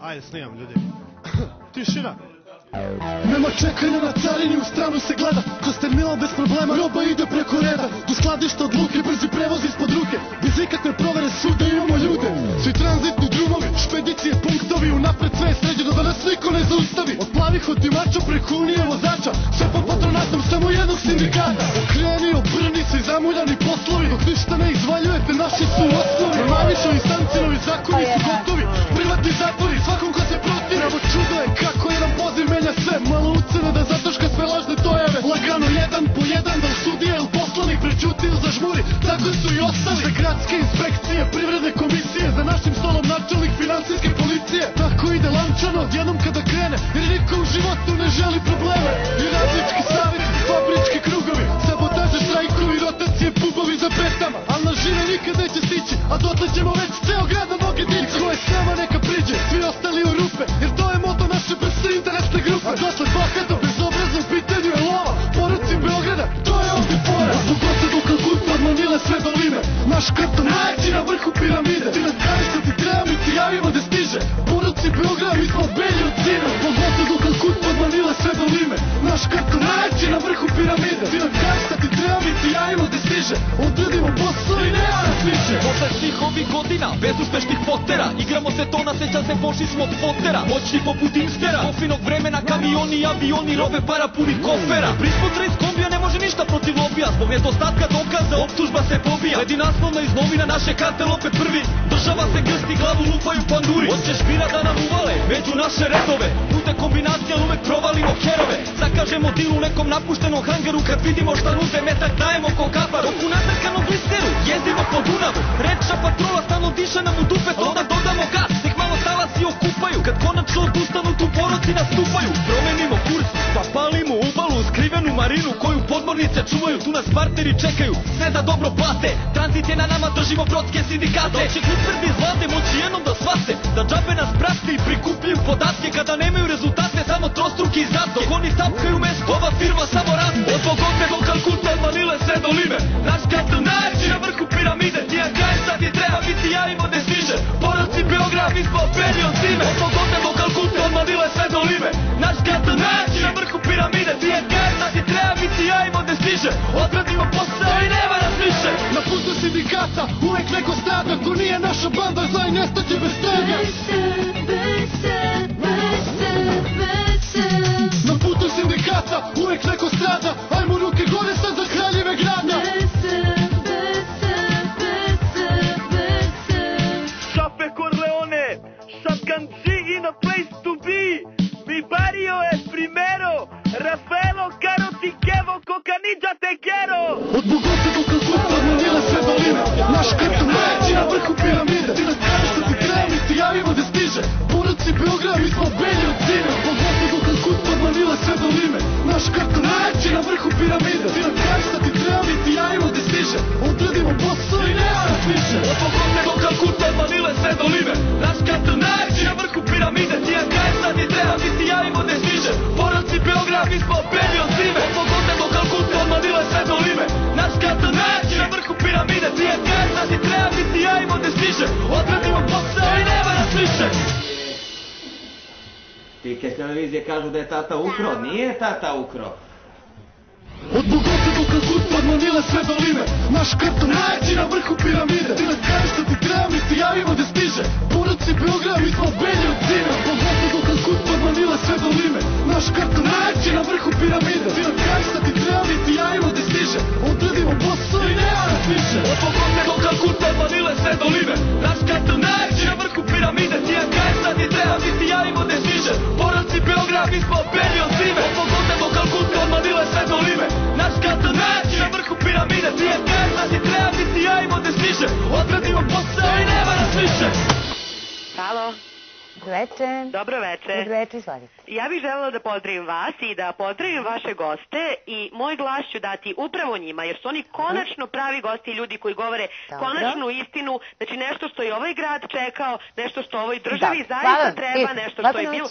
Ajde, snimam, ljudi. Tišina. Nema čekanja na carini, u stranu se gleda. Kroz terminal bez problema, roba ide preko reda. Do skladišta odluke, brzi prevoz ispod ruke. Bez ikakve provere suda imamo ljude. Svi tranzitni drumovi, špedicije, punktovi. Unapred sve je sređeno da nas niko ne zaustavi. Od plavih otimača preko unije vozača. Sve pod patronatom samo jednog sindikata. Okreni, obrni se i zamuljani poslovi. Dok ništa ne izvaljujete, naši su osnovi. Najviše instanci, novi zakoni su gotovi. Privatni zatvori, svakom ko se protivi. Evo čudo je kako jedan poziv menja sve. Malo ucene da zataška sve lažne dojave. Lagano jedan po jedan da sudija ili poslanik prećuti ili zažmuri. Tako su i ostali. Sve gradske inspekcije, privredne komisije. Za našim stolom načelnik financijske policije. Tako ide lančano odjednom kada krene. Jer niko u životu ne želi probleme. I radnički savjeti, fabrički krugovi. Sabotaže, štrajkovi, rotacije, pubovi za petama. Al na žive nikad neće stići. A dotle ćemo već ceo grad na noge dići. Ko je s nama neka priđe, svi ostali u rupe. Jer to je moto naše brze interesne grupe. A dotle bahato, bezobrazno pitanju je lova. Poruci Beograda, to je ovdje fora. Od Bogota do Kalkuta, od Manile sve do Lime. Naš karton najjači na vrhu piramide. Ti nas kažeš da ti treba, mi ti javimo da stiže. Poruci Beograda, mi smo belji od zime. Od Bogota do Kalkuta, od Manile sve do Lime. Naš karton najjači na vrhu piramide. Ti nas kažeš da ti treba, mi ti javimo da stiže. Odradimo posao i nema nas više. Posle svih ovih godina, bez uspešnih potera. Igramo se to, nasjećam se, pošli smo od fotera. Moćni poput Instera, kofinog vremena, kamioni, avioni, robe, para puni kofera. Prispotra iz kombija ne može ništa protiv lobija. Zbog nedostatka dokaza, optužba se pobija. Sledi naslovna iz novina, naše kartel opet prvi. Država se grsti, glavu lupaju panduri. Hoćeš bira da nam uvale, među naše redove. Nude kombinacije, ali uvek provalimo kerove. Zakažemo dil u nekom napuštenom hangeru. Kad vidimo šta nude, metak dajemo ko kaparu. Dok u natrkanom blisteru, jezdimo po Dunavu. Rečna patrola stalno diše nam u dupe. Onda dodamo gas, nek malo talasi okupaju. Kad konačno odustanu, tu poroci nastupaju. Promenimo kurs, pa palimo ubalu. Skrivenu marinu koju podmornice čuvaju. Tu nas partneri čekaju, sve za dobro plate. Tranzit je na nama, držimo brodske sindikate. Dok će utvrdi iz vlade moći jednom da shvate da džabe nas prate i prikupljaju podatke. Kada nemaju rezultate, samo trostruki izdatke. Dok oni tapkaju mesto, ova firma samo raste. Od Bogote do Kalkuta, od Manile sve do Lime. Naš kartel najjači na vrhu piramide. Ti ja kaj sad je treba, mi ti javimo da stiže. Porodci Beograd, mi smo openi od zime. Od Bogote do Kalkuta, od Manile sve do Lime. Naš kartel najjači na vrhu piramide. Ti ja kaj sad je treba, mi ti javimo da stiže. Odradimo posao i nema nas više. Na putu sindikata uvek neko strada. Ko nije naša banda, zna i nestaće bez toga. Na putu sindikata uvek neko strada. Ajmo ruke gore sad za kraljive grada. Chape Corleone, shotgun G in a place to be. Mi barrio es primero. Rafaelo, Caro, Tiquevo, Cocanilla, te quiero. Od Bogota do Kalkuta, od Manile sve do Lime. Naš karton najjači na vrhu piramide. Ti nas kažeš da ti treba, mi ti javimo da stiže. Poruci Beograd, mi smo belji od zime. Od Bogota do Kalkuta, od Manile sve do Lime. Naš karton najjači na vrhu piramide. Ti nas kažeš da ti treba, mi ti javimo da stiže. Odradimo posao i nema nas više. Od Bogote do Kalkuta, od Manile sve do Lime. Naš kartel najjači na vrhu piramide. Ti ja kaj sad je treba, mi ti javimo da stiže. Porodci Beograd, mi smo openi od zime. Od Bogote do Kalkuta, od Manile sve do Lime. Naš kartel najjači na vrhu piramide. Ti ja kaj sad je treba, mi ti javimo da stiže. Odradimo posao i nema nas više. Tike s televizije kažu da je tata ukro, nije tata ukro. Od Bogota do Kalkuta, od Manile sve do Lime. Naš karton najjači na vrhu piramide. Ti nas kažeš da ti treba, mi ti javimo da stiže. Poruci Beograd, mi smo belji od zime. Od Bogota do Kalkuta, od Manile sve do Lime. Naš karton najjači na vrhu piramide. Ti nas kažeš da ti treba, mi ti javimo da stiže. Odradimo posao i nema nas više. Od Bogote do Kalkuta, od Manile sve do Lime. Naš kartel najjači na vrhu piramide. Ti ja kaj sad je treba, mi ti javimo da stiže. Porodci Beograd, mi smo openi od zime. Od Bogote do Kalkuta, od Manile sve do Lime. Naš kartel najjači na vrhu piramide. Ti ja kaj sad je treba, mi ti javimo da stiže. Odradimo posao i nema nas više. Halo. Dobro večer. Dobro večer. Dobro večer, izvolite. Ja bih želela da pozdravim vas i da pozdravim vaše goste i moj glas ću dati upravo njima, jer su oni konačno pravi gosti i ljudi koji govore konačnu istinu, znači nešto što je ovaj grad čekao, nešto što ovoj državi zaista treba, nešto što je bilo...